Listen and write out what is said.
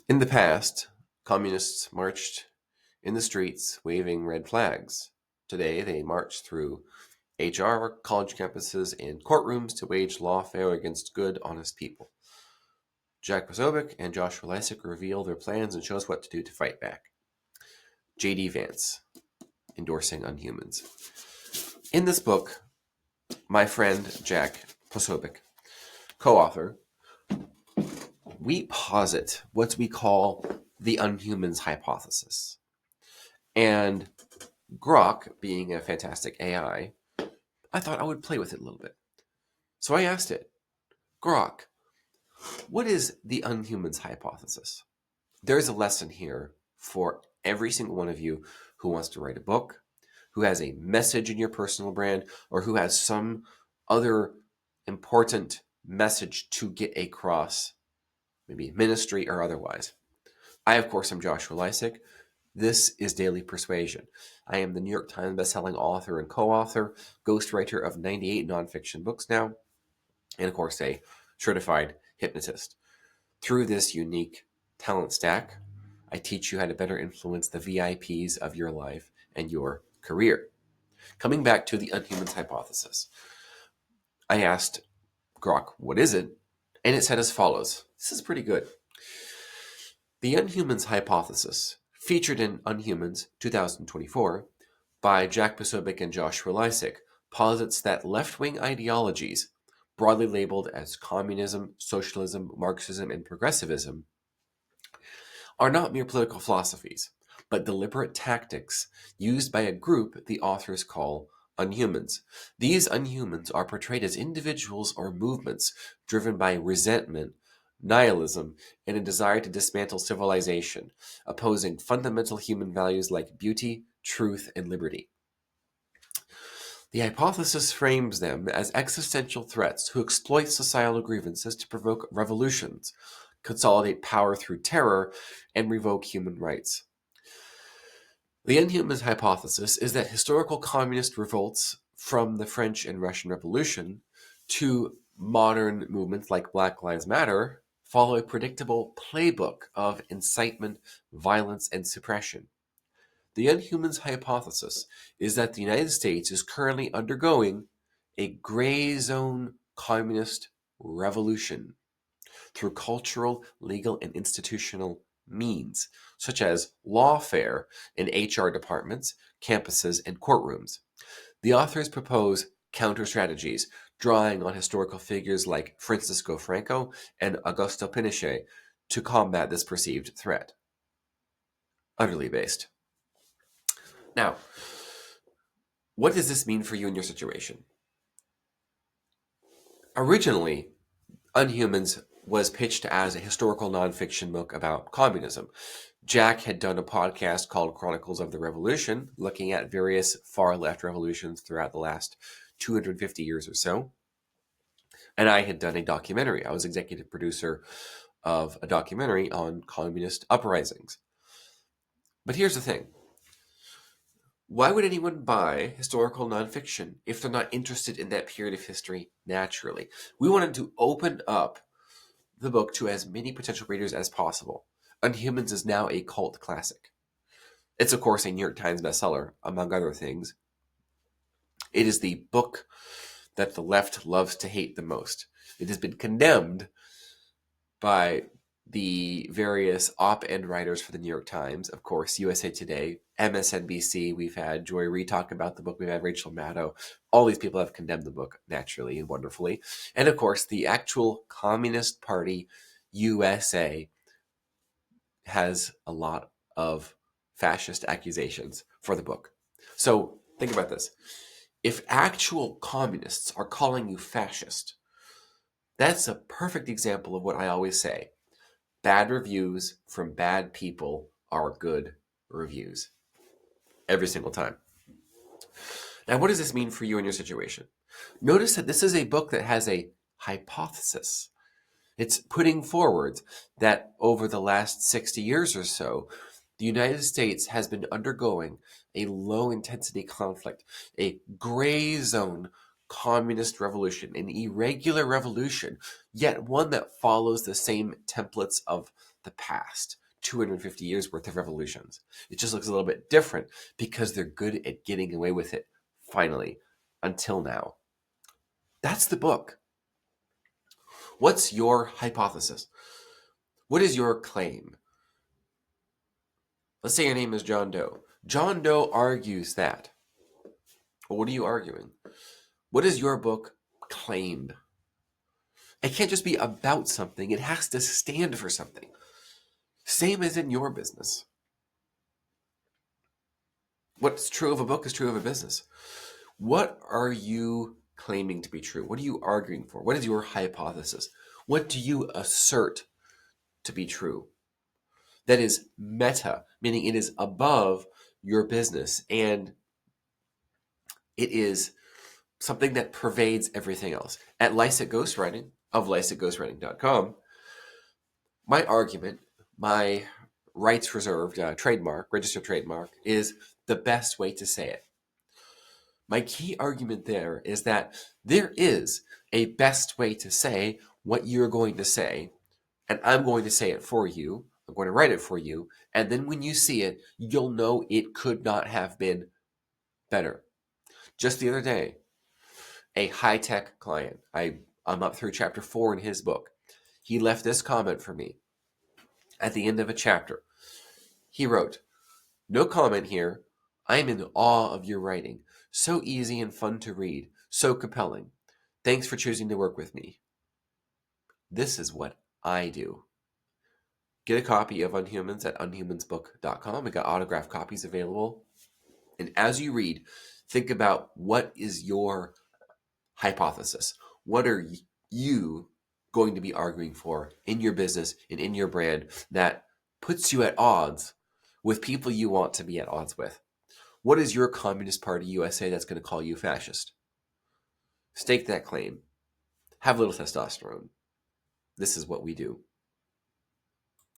In the past, communists marched in the streets waving red flags. Today, they march through HR, college campuses, and courtrooms to wage lawfare against good, honest people. Jack Posobiec and Joshua Lisec reveal their plans and show us what to do to fight back. J.D. Vance, endorsing Unhumans. In this book, my friend Jack Posobiec, co-author, we posit what we call the Unhumans Hypothesis. And Grok, being a fantastic AI, I thought I would play with it a little bit. So I asked it, Grok, what is the Unhumans Hypothesis? There's a lesson here for every single one of you who wants to write a book, who has a message in your personal brand, or who has some other important message to get across, maybe ministry or otherwise. I, of course, am Joshua Lisec. This is Daily Persuasion. I am the New York Times bestselling author and co-author, ghostwriter of 98 nonfiction books now, and of course a certified hypnotist. Through this unique talent stack, I teach you how to better influence the VIPs of your life and your career. Coming back to the Unhumans Hypothesis, I asked Grok, what is it? And it said as follows. This is pretty good. The Unhumans Hypothesis, featured in Unhumans 2024 by Jack Posobiec and Joshua Lisec, posits that left-wing ideologies, broadly labeled as communism, socialism, Marxism, and progressivism, are not mere political philosophies, but deliberate tactics used by a group the authors call Unhumans. These Unhumans are portrayed as individuals or movements driven by resentment, nihilism, and a desire to dismantle civilization, opposing fundamental human values like beauty, truth, and liberty. The hypothesis frames them as existential threats who exploit societal grievances to provoke revolutions, consolidate power through terror, and revoke human rights. The Unhumans Hypothesis is that historical communist revolts from the French and Russian Revolution to modern movements like Black Lives Matter follow a predictable playbook of incitement, violence, and suppression. The Unhumans Hypothesis is that the United States is currently undergoing a gray zone communist revolution through cultural, legal, and institutional means, such as lawfare in HR departments, campuses, and courtrooms. The authors propose counter strategies, drawing on historical figures like Francisco Franco and Augusto Pinochet to combat this perceived threat. Utterly based. Now, what does this mean for you in your situation? Originally, Unhumans was pitched as a historical nonfiction book about communism. Jack had done a podcast called Chronicles of the Revolution, looking at various far-left revolutions throughout the last 250 years or so. And I had done a documentary. I was executive producer of a documentary on communist uprisings. But here's the thing. Why would anyone buy historical nonfiction if they're not interested in that period of history naturally? We wanted to open up the book to as many potential readers as possible. Unhumans is now a cult classic. It's, of course, a New York Times bestseller, among other things. It is the book that the left loves to hate the most. It has been condemned by the various op-ed writers for the New York Times, of course, USA Today, MSNBC. We've had Joy Reid talk about the book. We've had Rachel Maddow. All these people have condemned the book naturally and wonderfully. And of course, the actual Communist Party USA has a lot of fascist accusations for the book. So think about this. If actual communists are calling you fascist, that's a perfect example of what I always say. Bad reviews from bad people are good reviews. Every single time. Now, what does this mean for you in your situation? Notice that this is a book that has a hypothesis. It's putting forward that over the last 60 years or so, the United States has been undergoing a low-intensity conflict, a gray zone communist revolution, an irregular revolution, yet one that follows the same templates of the past 250 years worth of revolutions. It just looks a little bit different because they're good at getting away with it, finally, until now. That's the book. What's your hypothesis? What is your claim? Let's say your name is John Doe. John Doe argues that. Well, what are you arguing? What does your book claim? It can't just be about something. It has to stand for something. Same as in your business. What's true of a book is true of a business. What are you claiming to be true? What are you arguing for? What is your hypothesis? What do you assert to be true? That is meta, meaning it is above your business and it is something that pervades everything else. At Lisec Ghostwriting, of licecghostwriting.com, my argument, my rights reserved trademark, registered trademark, is the best way to say it. My key argument there is that there is a best way to say what you're going to say, and I'm going to say it for you. I'm going to write it for you, and then when you see it, you'll know it could not have been better. Just the other day, a high-tech client, I'm up through chapter 4 in his book. He left this comment for me at the end of a chapter. He wrote, "No comment here. I am in awe of your writing. So easy and fun to read. So compelling. Thanks for choosing to work with me." This is what I do. Get a copy of Unhumans at unhumansbook.com. We got autographed copies available. And as you read, think about what is your hypothesis. What are you going to be arguing for in your business and in your brand that puts you at odds with people you want to be at odds with? What is your Communist Party USA that's going to call you fascist? Stake that claim. Have a little testosterone. This is what we do.